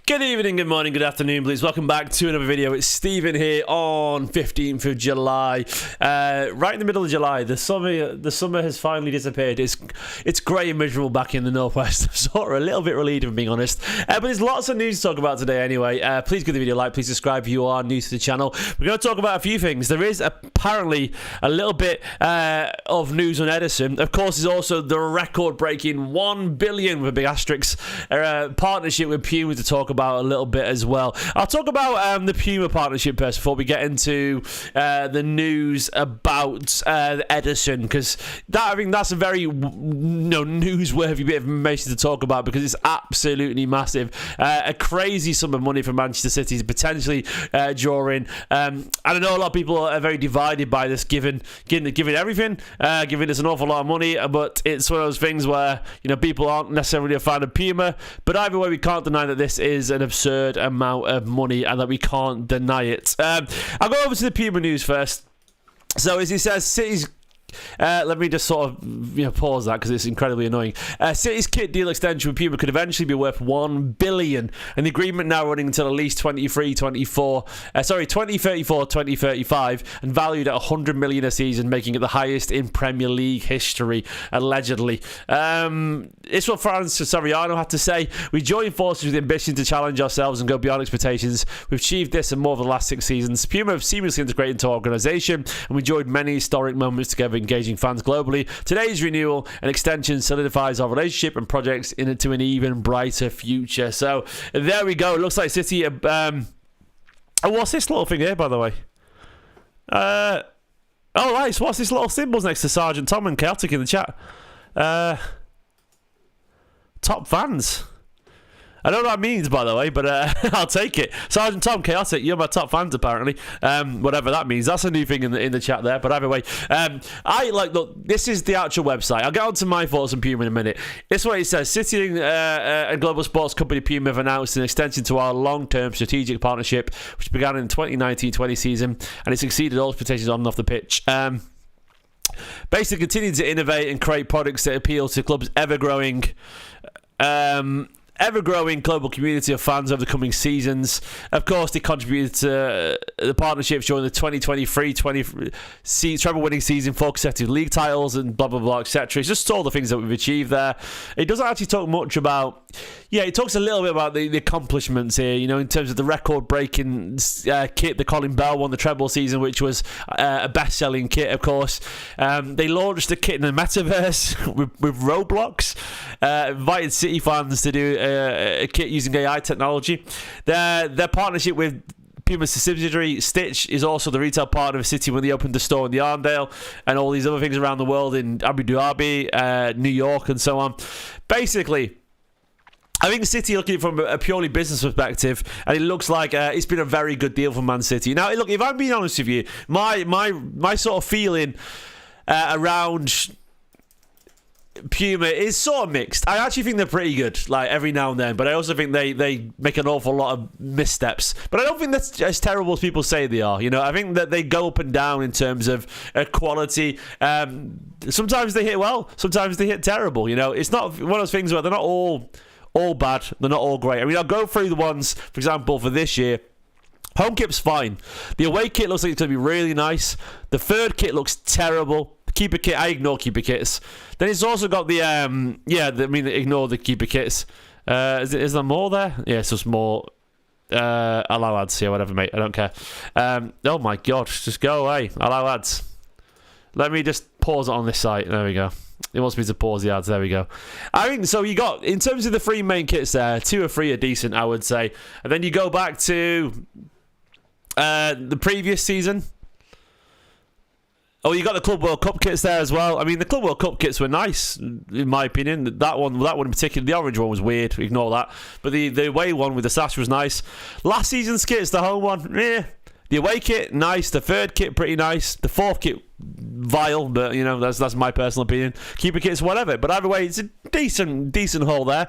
Good evening, good morning, good afternoon, please. Welcome back to another video. It's Stephen here on 15th of July. Right in the middle of July, the summer has finally disappeared. It's grey and miserable back in the northwest. Sort of a little bit relieved, if I'm being honest. But there's lots of news to talk about today anyway. Please give the video a like, please subscribe if you are new to the channel. We're going to talk about a few things. There is apparently a little bit of news on Ederson. Of course, there's also the record-breaking 1 billion with a big asterisk partnership with Puma to talk about a little bit as well. I'll talk about the Puma partnership first before we get into the news about Ederson, because I think that's a very newsworthy bit of information to talk about, because it's absolutely massive. A crazy sum of money for Manchester City to potentially draw in. And I know a lot of people are very divided by this, given everything, giving us an awful lot of money, but it's one of those things where people aren't necessarily a fan of Puma. But either way, we can't deny that this is an absurd amount of money and that we can't deny it. I'll go over to the Puma news first. So as he says, City's let me just sort of pause that because it's incredibly annoying. City's kit deal extension with Puma could eventually be worth 1 billion, and the agreement now running until at least 2034, 2035, and valued at 100 million a season, making it the highest in Premier League history, allegedly. It's what Francis Soriano had to say. We join forces with the ambition to challenge ourselves and go beyond expectations. We've achieved this in more of the last 6 seasons. Puma have seamlessly integrated into our organisation, and we enjoyed many historic moments together, engaging fans globally. Today's renewal and extension solidifies our relationship and projects into an even brighter future. So there we go. It looks like City. What's this little thing here, by the way? Oh, right. So what's this little symbols next to Sergeant Tom and Chaotic in the chat? Top fans. I don't know what that means, by the way, but I'll take it. Sergeant Tom, Chaotic, you're my top fans, apparently. Whatever that means. That's a new thing in the chat there. But either way, look, this is the actual website. I'll get on to my thoughts on Puma in a minute. This is what it says. City and global sports company Puma have announced an extension to our long-term strategic partnership, which began in the 2019-20 season, and it's exceeded all expectations on and off the pitch. Basically, continuing to innovate and create products that appeal to clubs' ever-growing global community of fans over the coming seasons. Of course, they contributed to the partnerships during the 2023-20 treble-winning season, 4 consecutive league titles, and blah, blah, blah, etc. It's just all the things that we've achieved there. It doesn't actually talk much about... Yeah, it talks a little bit about the accomplishments here, in terms of the record-breaking kit. The Colin Bell won the treble season, which was a best-selling kit, of course. They launched the kit in the metaverse with Roblox, invited City fans to do a kit using AI technology. Their partnership with Puma's subsidiary Stitch is also the retail partner of City when they opened the store in the Arndale, and all these other things around the world in Abu Dhabi, New York, and so on. Basically, I think City looking from a purely business perspective, and it looks like it's been a very good deal for Man City. Now, look, if I'm being honest with you, my sort of feeling around Puma is sort of mixed. I actually think they're pretty good, like every now and then, but I also think they make an awful lot of missteps. But I don't think that's as terrible as people say they are. I think that they go up and down in terms of quality. Sometimes they hit well, sometimes they hit terrible. It's not one of those things where they're not all bad, they're not all great. I mean, I'll go through the ones, for example, for this year. Home kit's fine. The away kit looks like it's going to be really nice. The third kit looks terrible. The keeper kit, I ignore keeper kits. Then it's also got the ignore the keeper kits. Is there more there? Yeah, it's just more. Allow ads here, whatever, mate. I don't care. Oh my god, just go away. Allow ads. Let me just pause it on this site. There we go. It wants me to pause the ads. There we go. I think so. You got, in terms of the 3 main kits there, 2 or 3 are decent, I would say. And then you go back to the previous season. Oh, you got the Club World Cup kits there as well. I mean, the Club World Cup kits were nice, in my opinion. That one in particular, the orange one was weird. Ignore that. But the away one with the sash was nice. Last season's kits, the home one, The away kit, nice. The third kit, pretty nice. The fourth kit, vile, but that's my personal opinion. Keeper kits, whatever. But either way, it's a decent haul there.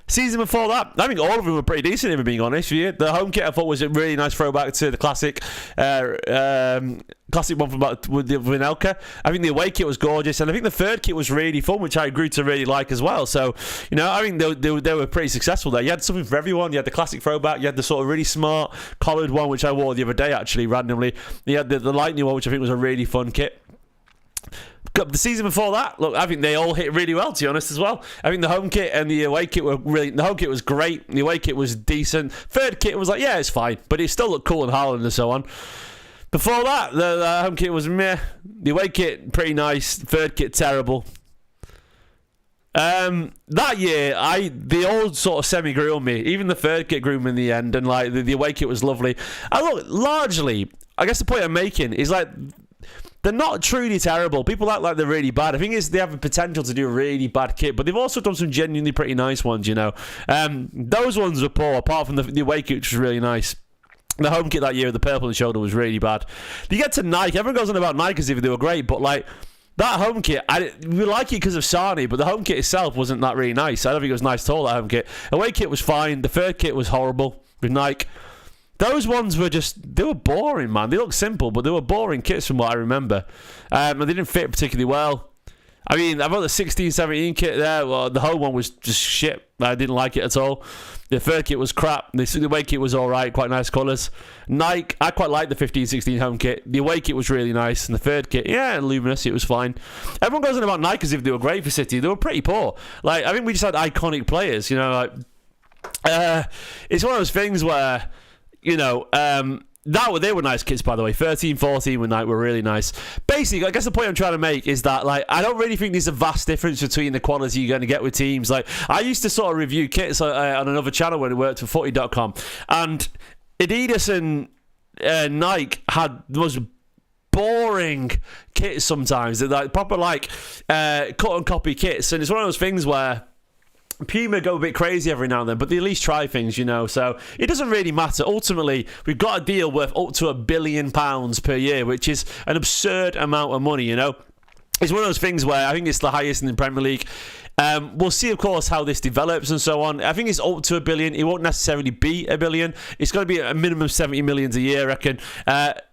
Season before that, I think all of them were pretty decent, if I'm being honest with you. The home kit I thought was a really nice throwback to the classic one from with the Vinelka. I think the away kit was gorgeous, and I think the third kit was really fun, which I grew to really like as well. So, I think they were pretty successful there. You had something for everyone. You had the classic throwback, you had the sort of really smart collared one, which I wore the other day actually, randomly. You had the lightning one, which I think was a really fun kit. The season before that, look, I think they all hit really well, to be honest, as well. I think the home kit and the away kit the home kit was great, the away kit was decent. Third kit was like, yeah, it's fine, but it still looked cool in Haaland and so on. Before that, the home kit was meh. The away kit, pretty nice. Third kit, terrible. That year, the old sort of semi grew on me. Even the third kit grew me in the end, and like the away kit was lovely. And look, largely, I guess the point I'm making is like, they're not truly terrible. People act like they're really bad. I think they have the potential to do a really bad kit, but they've also done some genuinely pretty nice ones, Those ones were poor, apart from the away kit, which was really nice. The home kit that year, the purple and shoulder, was really bad. You get to Nike, everyone goes on about Nike as if they were great, but like, that home kit, we like it because of Sani, but the home kit itself wasn't that really nice. I don't think it was nice at all, that home kit. Away kit was fine. The third kit was horrible with Nike. Those ones were they were boring, man. They looked simple, but they were boring kits from what I remember. And they didn't fit particularly well. I mean, I've got the 16-17 kit there. Well, the home one was just shit. I didn't like it at all. The third kit was crap. The away kit was alright, quite nice colours. Nike, I quite liked the 15-16 home kit. The away kit was really nice. And the third kit, yeah, luminous, it was fine. Everyone goes on about Nike as if they were great for City. They were pretty poor. Like, I think we just had iconic players, it's one of those things where, they were nice kits, by the way. 13-14 with Nike were really nice. Basically, I guess the point I'm trying to make is that, like, I don't really think there's a vast difference between the quality you're going to get with teams. Like, I used to sort of review kits on another channel when I worked for footy.com, and Adidas and Nike had the most boring kits sometimes. They're like proper, like, cut and copy kits, and it's one of those things where Puma go a bit crazy every now and then, but they at least try things, so it doesn't really matter. Ultimately, we've got a deal worth up to £1 billion per year, which is an absurd amount of money. It's one of those things where I think it's the highest in the Premier League. We'll see, of course, how this develops and so on. I think it's up to £1 billion. It won't necessarily be £1 billion. It's going to be a minimum 70 million a year, I reckon.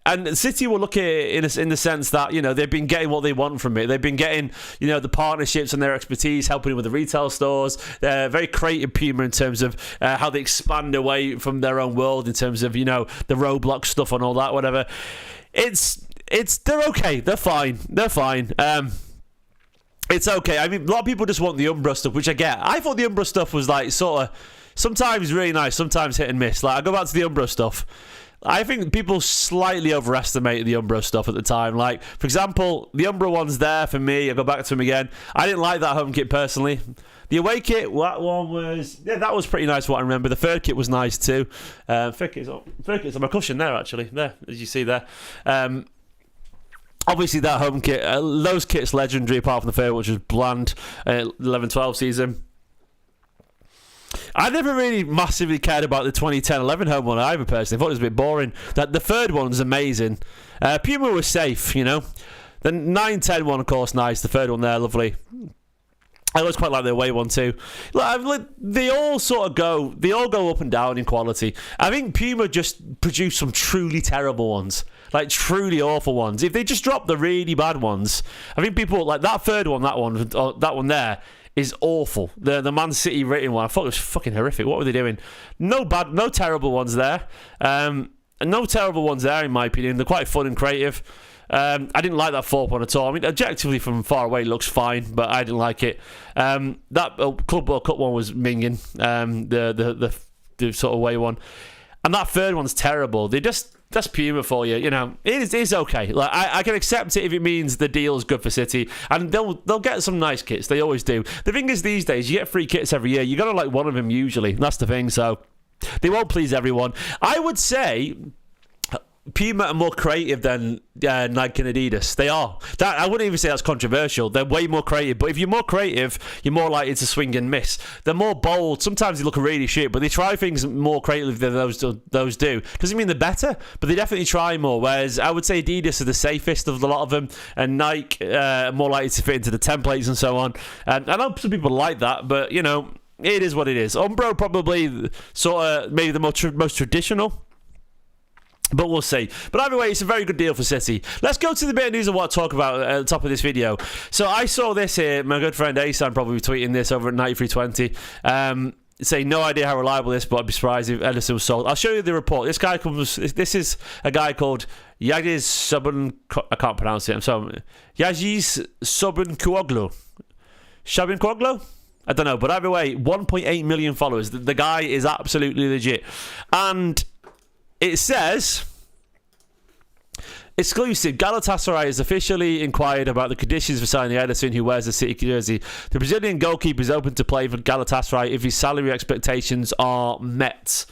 And City will look at it in the sense that, they've been getting what they want from it. They've been getting, the partnerships and their expertise, helping with the retail stores. They're very creative, Puma, in terms of how they expand away from their own world, in terms of, the Roblox stuff and all that, whatever. They're okay. They're fine. It's okay. I mean, a lot of people just want the Umbro stuff, which I get. I thought the Umbro stuff was like sort of sometimes really nice, sometimes hit and miss. Like, I go back to the Umbro stuff. I think people slightly overestimated the Umbro stuff at the time. Like, for example, the Umbro one's there for me. I go back to them again. I didn't like that home kit personally. The away kit, that one was... Yeah, that was pretty nice, what I remember. The third kit was nice too. Third kit's on my cushion there, actually. There, as you see there. Obviously, that home kit, those kits legendary, apart from the third, which was bland, 11-12 season. I never really massively cared about the 2010-11 home one either, personally. I thought it was a bit boring. The third one was amazing. Puma was safe, The 9-10 one, of course, nice. The third one there, lovely. I always quite like the away one too. They all go up and down in quality. I think Puma just produced some truly terrible ones, like truly awful ones. If they just dropped the really bad ones, I think people like that third one, that one there is awful. The Man City written one, I thought it was fucking horrific. What were they doing? No terrible ones there. No terrible ones there in my opinion. They're quite fun and creative. I didn't like that fourth one at all. I mean, objectively from far away it looks fine, but I didn't like it. That Club World Cup one was minging. The sort of away one, and that third one's terrible. That's Puma for you. It is okay. Like I can accept it if it means the deal's good for City, and they'll get some nice kits. They always do. The thing is, these days you get free kits every year. You got to like one of them usually. That's the thing. So they won't please everyone. I would say Puma are more creative than Nike and Adidas. They are. That I wouldn't even say that's controversial. They're way more creative. But if you're more creative, you're more likely to swing and miss. They're more bold. Sometimes they look really shit, but they try things more creatively than those do. Doesn't mean they're better, but they definitely try more. Whereas I would say Adidas are the safest of a lot of them, and Nike are more likely to fit into the templates and so on. And I know some people like that, but you know, it is what it is. Umbro probably sort of maybe the most traditional. But we'll see. But either way, it's a very good deal for City. Let's go to the bit of news I want to talk about at the top of this video. So I saw this here. My good friend Asan probably tweeting this over at 9320. Saying no idea how reliable this, but I'd be surprised if Ederson was sold. I'll show you the report. This is a guy called Yagiz Subban. I can't pronounce it. I'm sorry. Yagiz Subban Kuoglu. Shabin Kuoglu? I don't know. But either way, 1.8 million followers. The guy is absolutely legit. And it says, exclusive, Galatasaray has officially inquired about the conditions for signing Ederson, who wears the City jersey. The Brazilian goalkeeper is open to play for Galatasaray if his salary expectations are met.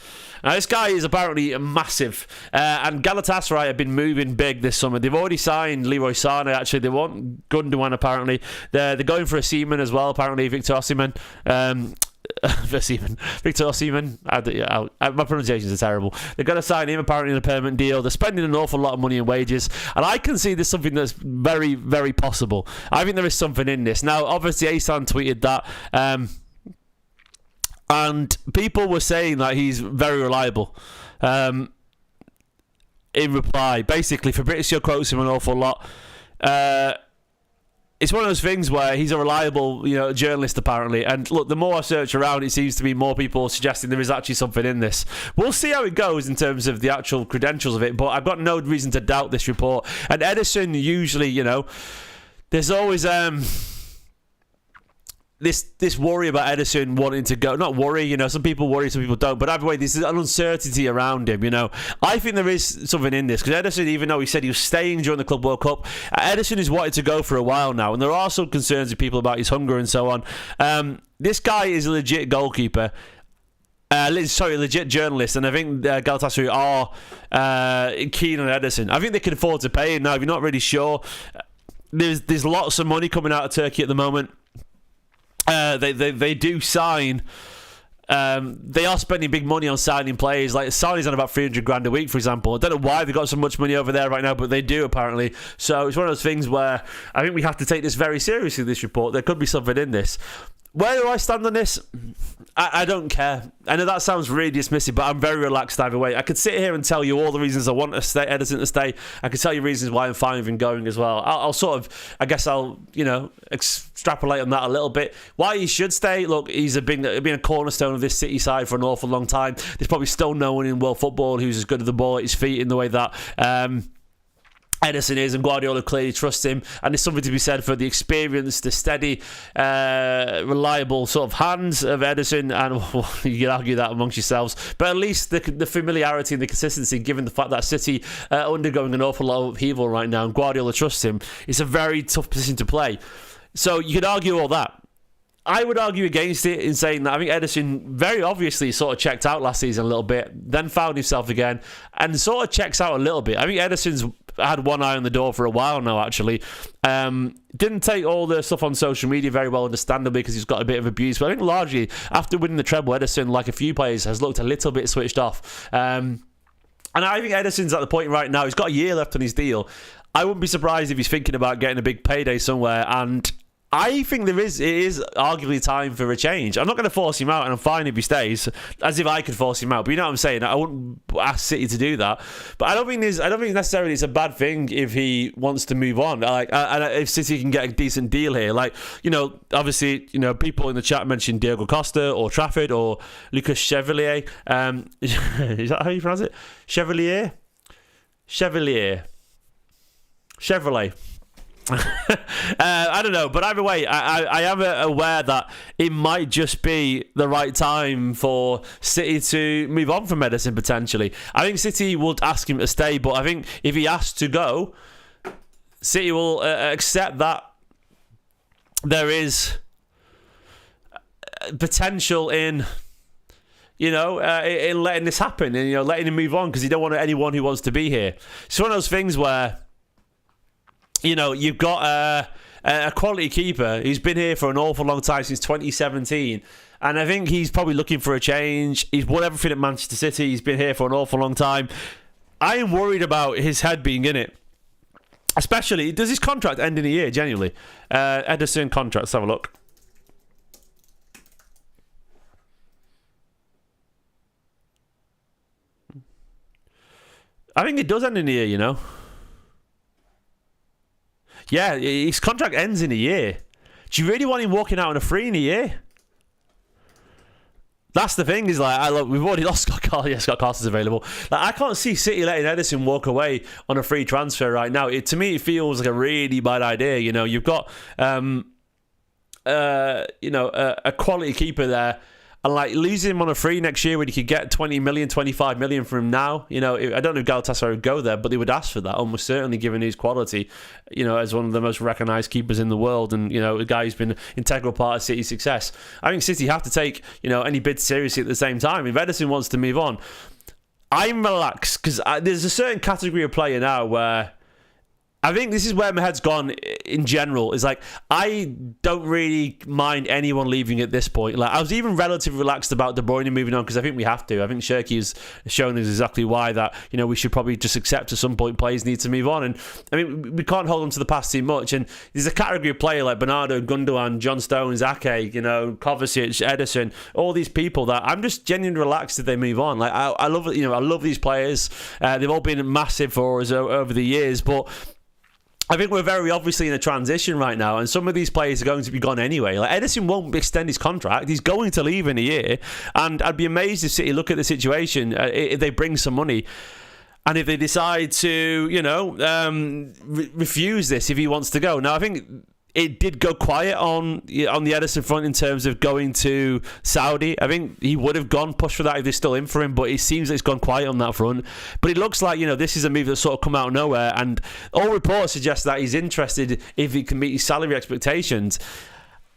Now, this guy is apparently massive, and Galatasaray have been moving big this summer. They've already signed Leroy Sané, actually. They want Gundogan, apparently. They're going for Esteemed as well, apparently, Victor Osimhen. Victor Osimhen. My pronunciations are terrible. They're going to sign him apparently in a permanent deal. They're spending an awful lot of money in wages, and I can see there's something that's very, very possible. I think there is something in this. Now, obviously, Asan tweeted that, and people were saying that he's very reliable. In reply, basically, Fabrizio quotes him an awful lot. It's one of those things where he's a reliable, journalist apparently. And look, the more I search around, it seems to be more people suggesting there is actually something in this. We'll see how it goes in terms of the actual credentials of it, but I've got no reason to doubt this report. And Ederson usually, there's always this worry about Ederson wanting to go. Not worry, some people worry, some people don't. But either way, there's an uncertainty around him, I think there is something in this. Because Ederson, even though he said he was staying during the Club World Cup, Ederson has wanted to go for a while now. And there are some concerns with people about his hunger and so on. This guy is a legit goalkeeper. Legit journalist, and I think Galatasaray are keen on Ederson. I think they can afford to pay him now. If you're not really sure, there's lots of money coming out of Turkey at the moment. They do sign. They are spending big money on signing players. Like Sané's on about 300 grand a week, for example. I don't know why they got so much money over there right now, but they do apparently. So it's one of those things where I think we have to take this very seriously. This report, there could be something in this. Where do I stand on this? I don't care. I know that sounds really dismissive, but I'm very relaxed either way. I could sit here and tell you all the reasons I want Ederson to stay. I could tell you reasons why I'm fine with him going as well. I'll extrapolate on that a little bit. Why he should stay? Look, he's been a cornerstone of this City side for an awful long time. There's probably still no one in world football who's as good at the ball at his feet in the way that Ederson is, and Guardiola clearly trusts him, and there's something to be said for the experience, the steady, reliable sort of hands of Ederson, and you can argue that amongst yourselves, but at least the familiarity and the consistency, given the fact that City are undergoing an awful lot of upheaval right now, and Guardiola trusts him. It's a very tough position to play, so you could argue all that. I would argue against it in saying that I think Ederson very obviously sort of checked out last season a little bit, then found himself again, and sort of checks out a little bit. I think Ederson's had one eye on the door for a while now, actually. Didn't take all the stuff on social media very well, understandably, because he's got a bit of abuse. But I think largely, after winning the treble, Ederson, like a few players, has looked a little bit switched off. And I think Ederson's at the point right now, he's got a year left on his deal. I wouldn't be surprised if he's thinking about getting a big payday somewhere, and I think it is arguably time for a change. I'm not going to force him out, and I'm fine if he stays, as if I could force him out. But you know what I'm saying? I wouldn't ask City to do that. But I don't think necessarily it's a bad thing if he wants to move on. And if City can get a decent deal here, obviously, people in the chat mentioned Diego Costa or Trafford or Lucas Chevalier. Is that how you pronounce it? Chevalier. I don't know, but either way, I am aware that it might just be the right time for City to move on from Ederson potentially. I think City would ask him to stay, but I think if he asks to go, City will accept that there is potential in in letting this happen and, letting him move on because he don't want anyone who wants to be here. It's one of those things where, you've got a quality keeper who's been here for an awful long time, since 2017. And I think he's probably looking for a change. He's won everything at Manchester City. He's been here for an awful long time. I am worried about his head being in it. Especially, does his contract end in a year, genuinely? Ederson contract, let's have a look. I think it does end in a year, Yeah, his contract ends in a year. Do you really want him walking out on a free in a year? That's the thing, is we've already lost Scott Carson. Yeah, Scott Carson's available. I can't see City letting Ederson walk away on a free transfer right now. To me, it feels like a really bad idea. You've got a quality keeper there. And losing him on a free next year when you could get 20 million, 25 million from him now, I don't know if Galatasaray would go there, but they would ask for that, almost certainly, given his quality, as one of the most recognised keepers in the world, and, a guy who's been an integral part of City's success. I think City have to take, any bid seriously at the same time. If Ederson wants to move on, I'm relaxed, because there's a certain category of player now where I think this is where my head's gone in general. Is I don't really mind anyone leaving at this point. I was even relatively relaxed about De Bruyne moving on because I think we have to. I think Shirky has shown us exactly why that we should probably just accept at some point players need to move on. And I mean, we can't hold on to the past too much. And there's a category of player like Bernardo, Gundogan, John Stones, Ake, Kovacic, Ederson, all these people that I'm just genuinely relaxed if they move on. I love I love these players. They've all been massive for us over the years, but I think we're very obviously in a transition right now, and some of these players are going to be gone anyway. Ederson won't extend his contract. He's going to leave in a year, and I'd be amazed if City look at the situation, if they bring some money, and if they decide to, refuse this if he wants to go. Now, I think it did go quiet on the Ederson front in terms of going to Saudi. I think he would have pushed for that if they're still in for him, but it seems like it's gone quiet on that front. But it looks like, this is a move that's sort of come out of nowhere, and all reports suggest that he's interested if he can meet his salary expectations.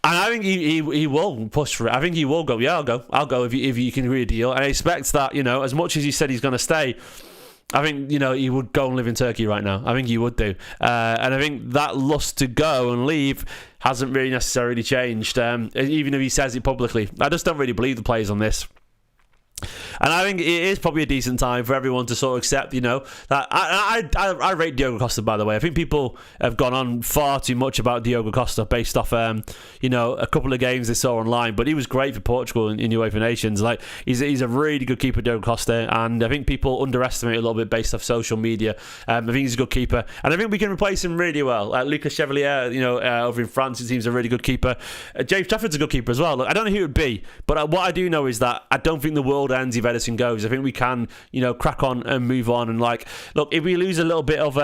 And I think he will push for it. I think he will go, yeah, I'll go if you can agree a deal. And I expect that, as much as he said he's going to stay, I think, he would go and live in Turkey right now. I think he would do. And I think that lust to go and leave hasn't really necessarily changed, even if he says it publicly. I just don't really believe the players on this. And I think it is probably a decent time for everyone to sort of accept, that I rate Diogo Costa, by the way. I think people have gone on far too much about Diogo Costa based off, a couple of games they saw online. But he was great for Portugal in UEFA Nations. He's a really good keeper, Diogo Costa, and I think people underestimate it a little bit based off social media. I think he's a good keeper, and I think we can replace him really well. Lucas Chevalier, over in France, he seems a really good keeper. James Trafford's a good keeper as well. I don't know who it would be, but what I do know is that I don't think the world ends if Ederson goes. I think we can, crack on and move on. And look, if we lose a little bit of,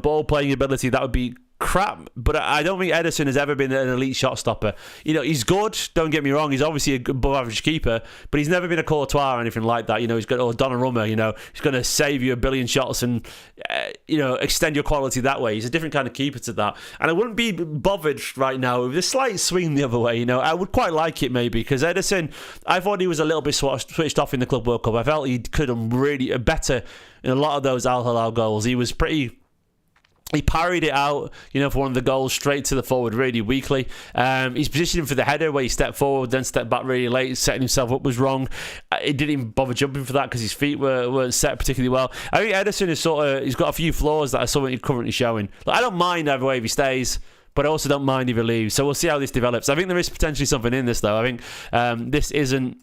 ball playing ability, that would be crap. But I don't think Ederson has ever been an elite shot stopper. He's good. Don't get me wrong. He's obviously a good above average keeper, but he's never been a Courtois or anything like that. He's got Donnarumma. He's going to save you a billion shots and extend your quality that way. He's a different kind of keeper to that. And I wouldn't be bothered right now with a slight swing the other way. I would quite like it maybe, because Ederson, I thought he was a little bit switched off in the Club World Cup. I felt he could have really better in a lot of those Al Hilal goals. He parried it out, for one of the goals straight to the forward really weakly. His positioning for the header, where he stepped forward, then stepped back really late, setting himself up, was wrong. He didn't even bother jumping for that because his feet weren't set particularly well. I think Ederson is he's got a few flaws that are something he's currently showing. I don't mind either way if he stays, but I also don't mind if he leaves. So we'll see how this develops. I think there is potentially something in this, though. I think this isn't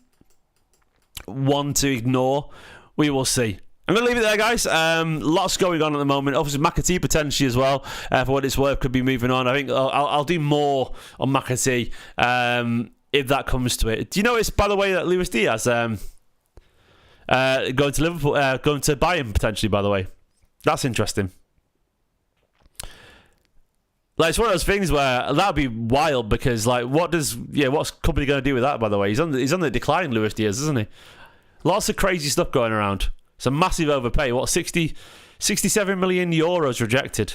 one to ignore. We will see. I'm going to leave it there, guys. Lots going on at the moment. Obviously, McAtee potentially as well, for what it's worth, could be moving on. I think I'll do more on McAtee if that comes to it. Do you notice, by the way, that Luis Diaz going to Liverpool, going to Bayern potentially, by the way? That's interesting. It's one of those things where that would be wild, because what's Kompany going to do with that, by the way? He's on the decline, Luis Diaz, isn't he? Lots of crazy stuff going around. It's a massive overpay. 67 million euros rejected.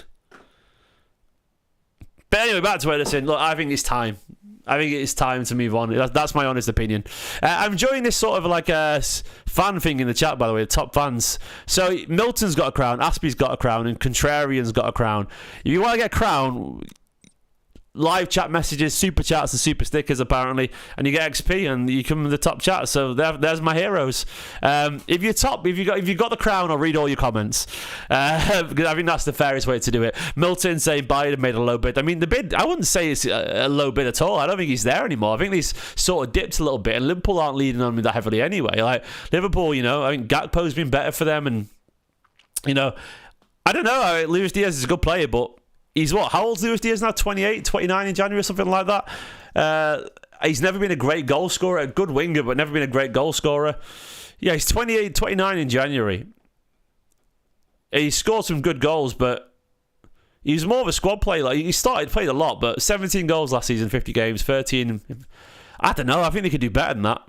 But anyway, back to Ederson. Look, I think it's time. I think it's time to move on. That's my honest opinion. I'm enjoying this sort of like a fan thing in the chat, by the way, the top fans. So Milton's got a crown, Aspie's got a crown, and Contrarian's got a crown. If you want to get a crown, live chat messages, super chats, and super stickers apparently, and you get XP and you come in the top chat. So there's my heroes. If you got the crown, I'll read all your comments. Because I think that's the fairest way to do it. Milton saying Bayern made a low bid. I mean, the bid, I wouldn't say it's a low bid at all. I don't think he's there anymore. I think he's sort of dipped a little bit, and Liverpool aren't leading on me that heavily anyway. Like Liverpool, I think Gakpo's been better for them, and I don't know. Luis Diaz is a good player, but he's what? How old's Luis Diaz now? 28, 29 in January or something like that. He's never been a great goal scorer. A good winger, but never been a great goal scorer. Yeah, he's 28, 29 in January. He scored some good goals, but he's more of a squad player. Like he played a lot, but 17 goals last season, 50 games, 13. I don't know. I think they could do better than that.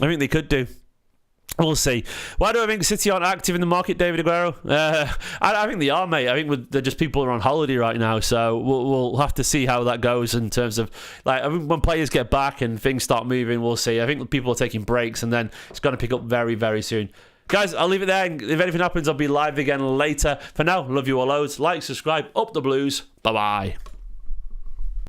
I think they could do. We'll see. Why do I think City aren't active in the market, David Aguero? I think they are, mate. I think they're just people are on holiday right now, so we'll have to see how that goes in terms of I think when players get back and things start moving, we'll see. I think people are taking breaks, and then it's going to pick up very, very soon. Guys, I'll leave it there. If anything happens, I'll be live again later. For now, love you all loads. Like, subscribe, up the Blues. Bye-bye.